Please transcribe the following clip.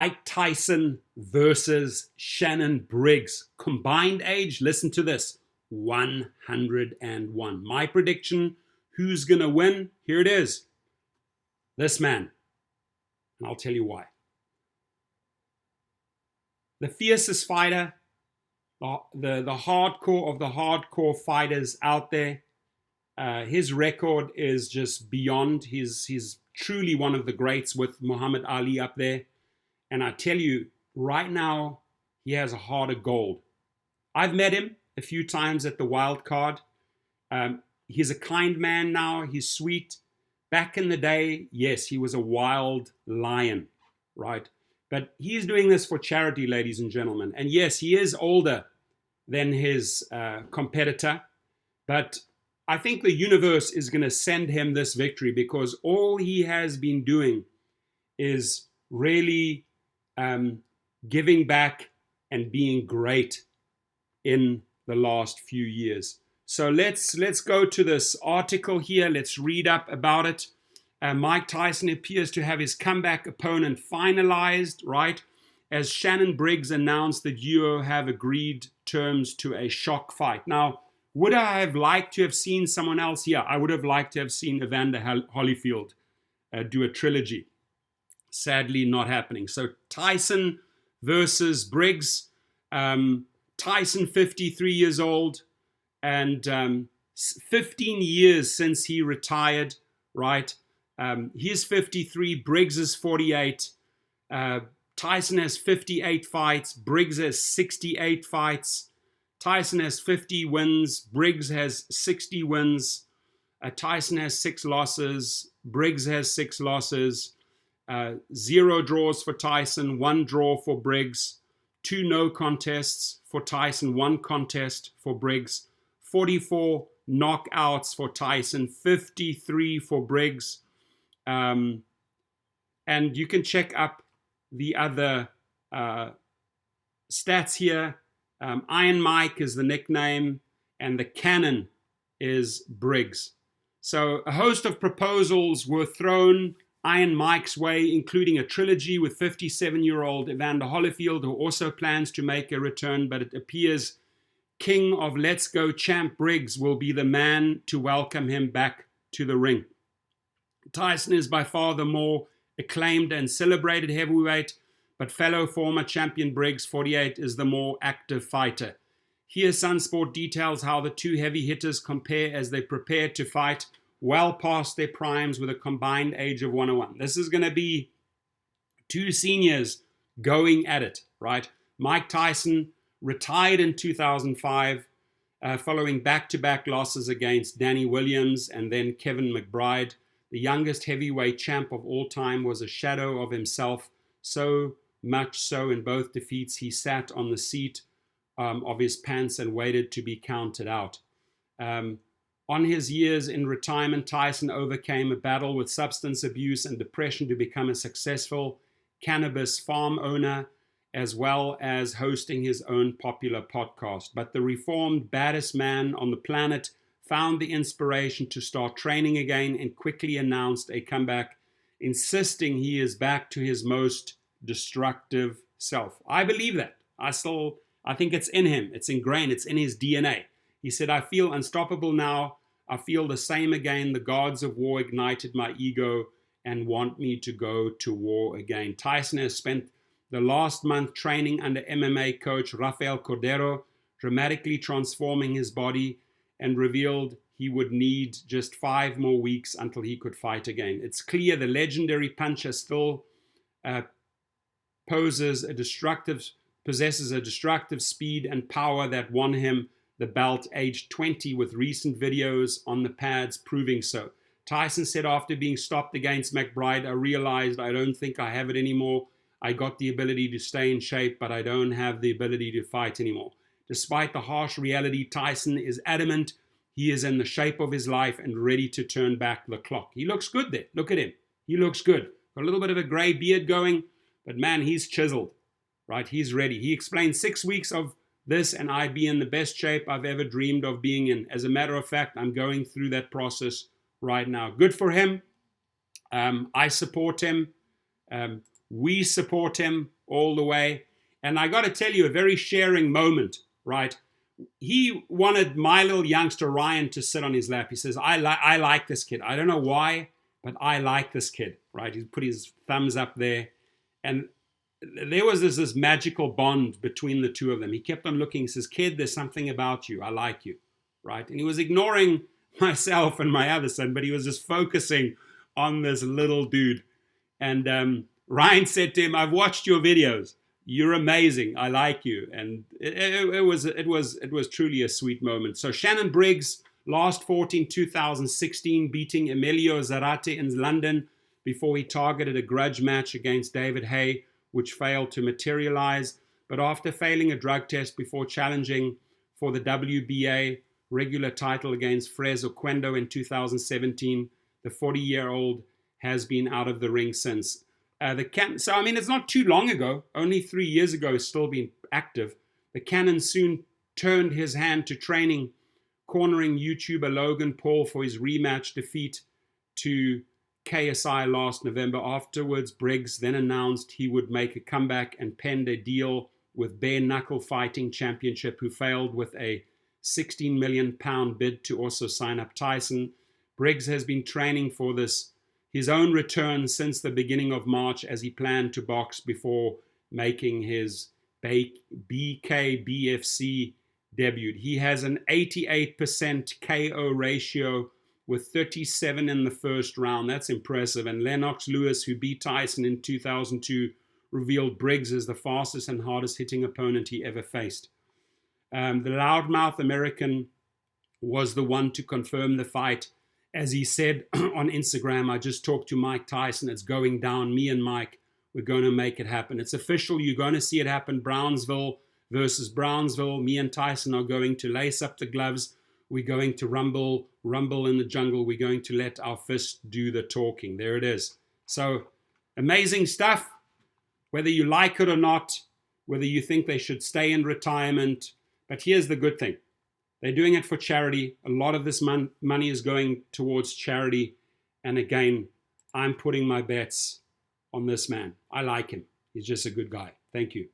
Mike Tyson versus Shannon Briggs. Combined age, listen to this, 101. My prediction, who's going to win? Here it is. This man. And I'll tell you why. The fiercest fighter, the hardcore of the hardcore fighters out there. His record is just beyond. He's truly one of the greats with Muhammad Ali up there. And I tell you, right now, he has a heart of gold. I've met him a few times at the wild card. He's a kind man now. He's sweet. Back in the day, yes, he was a wild lion, right? But he's doing this for charity, ladies and gentlemen. And yes, he is older than his competitor. But I think the universe is going to send him this victory because all he has been doing is really giving back and being great in the last few years. So let's go to this article here. Let's read up about it. Mike Tyson appears to have his comeback opponent finalized, right? As Shannon Briggs announced that duo have agreed terms to a shock fight. Now, would I have liked to have seen someone else here? I would have liked to have seen Evander Holyfield do a trilogy. Sadly, not happening. So Tyson versus Briggs. Tyson, 53 years old, and 15 years since he retired, right? He's 53, Briggs is 48. Tyson has 58 fights, Briggs has 68 fights. Tyson has 50 wins, Briggs has 60 wins. Tyson has 6 losses, Briggs has 6 losses. 0 draws for Tyson, 1 draw for Briggs. 2 no contests for Tyson, 1 contest for Briggs. 44 knockouts for Tyson, 53 for Briggs. And you can check up the other stats here. Iron Mike is the nickname, and the Cannon is Briggs. So a host of proposals were thrown Iron Mike's way, including a trilogy with 57-year-old Evander Holyfield, who also plans to make a return, but it appears King of Let's Go champ Briggs will be the man to welcome him back to the ring. Tyson is by far the more acclaimed and celebrated heavyweight, but fellow former champion Briggs, 48, is the more active fighter. Here, Sunsport details how the two heavy hitters compare as they prepare to fight well past their primes with a combined age of 101. This is going to be 2 seniors going at it, right? Mike Tyson retired in 2005 following back-to-back losses against Danny Williams and then Kevin McBride. The youngest heavyweight champ of all time was a shadow of himself, so much so in both defeats he sat on the seat of his pants and waited to be counted out. On his years in retirement, Tyson overcame a battle with substance abuse and depression to become a successful cannabis farm owner, as well as hosting his own popular podcast. But the reformed baddest man on the planet found the inspiration to start training again and quickly announced a comeback, insisting he is back to his most destructive self. I believe that. I think it's in him. It's ingrained. It's in his DNA. He said, I feel unstoppable now. I feel the same again. The gods of war ignited my ego and want me to go to war again. Tyson has spent the last month training under MMA coach Rafael Cordero, dramatically transforming his body, and revealed he would need just 5 more weeks until he could fight again. It's clear the legendary puncher still possesses a destructive speed and power that won him the belt aged 20, with recent videos on the pads proving so. Tyson said after being stopped against McBride, I realized I don't think I have it anymore. I got the ability to stay in shape, but I don't have the ability to fight anymore. Despite the harsh reality, Tyson is adamant he is in the shape of his life and ready to turn back the clock. He looks good there. Look at him. He looks good. Got a little bit of a gray beard going, but man, he's chiseled, right? He's ready. He explained 6 weeks of this and I'd be in the best shape I've ever dreamed of being in. As a matter of fact, I'm going through that process right now. Good for him. I support him. We support him all the way. And I got to tell you, a very sharing moment, right? He wanted my little youngster Ryan to sit on his lap. He says, I like this kid. I don't know why, but I like this kid, right? He put his thumbs up there. And there was this magical bond between the two of them. He kept on looking. He says, kid, there's something about you. I like you, right? And he was ignoring myself and my other son, but he was just focusing on this little dude. And Ryan said to him, I've watched your videos. You're amazing. I like you. And it was truly a sweet moment. So Shannon Briggs, last fought in 2016, beating Emilio Zarate in London before he targeted a grudge match against David Hay, which failed to materialize. But after failing a drug test before challenging for the WBA regular title against Frez Oquendo in 2017, the 40-year-old has been out of the ring since. So, I mean, it's not too long ago, only 3 years ago, he's still been active. The Cannon soon turned his hand to training, cornering YouTuber Logan Paul for his rematch defeat to KSI last November. Afterwards, Briggs then announced he would make a comeback and penned a deal with Bare Knuckle Fighting Championship, who failed with a £16 million bid to also sign up Tyson. Briggs has been training for his own return since the beginning of March, as he planned to box before making his BKBFC debut. He has an 88% KO ratio with 37 in the first round. That's impressive. And Lennox Lewis, who beat Tyson in 2002, revealed Briggs as the fastest and hardest hitting opponent he ever faced. The loudmouth American was the one to confirm the fight. As he said on Instagram, I just talked to Mike Tyson. It's going down. Me and Mike, we're going to make it happen. It's official. You're going to see it happen. Brownsville versus Brownsville. Me and Tyson are going to lace up the gloves. We're going to rumble in the jungle. We're going to let our fists do the talking. There it is. So amazing stuff. Whether you like it or not, whether you think they should stay in retirement. But here's the good thing. They're doing it for charity. A lot of this money is going towards charity. And again, I'm putting my bets on this man. I like him. He's just a good guy. Thank you.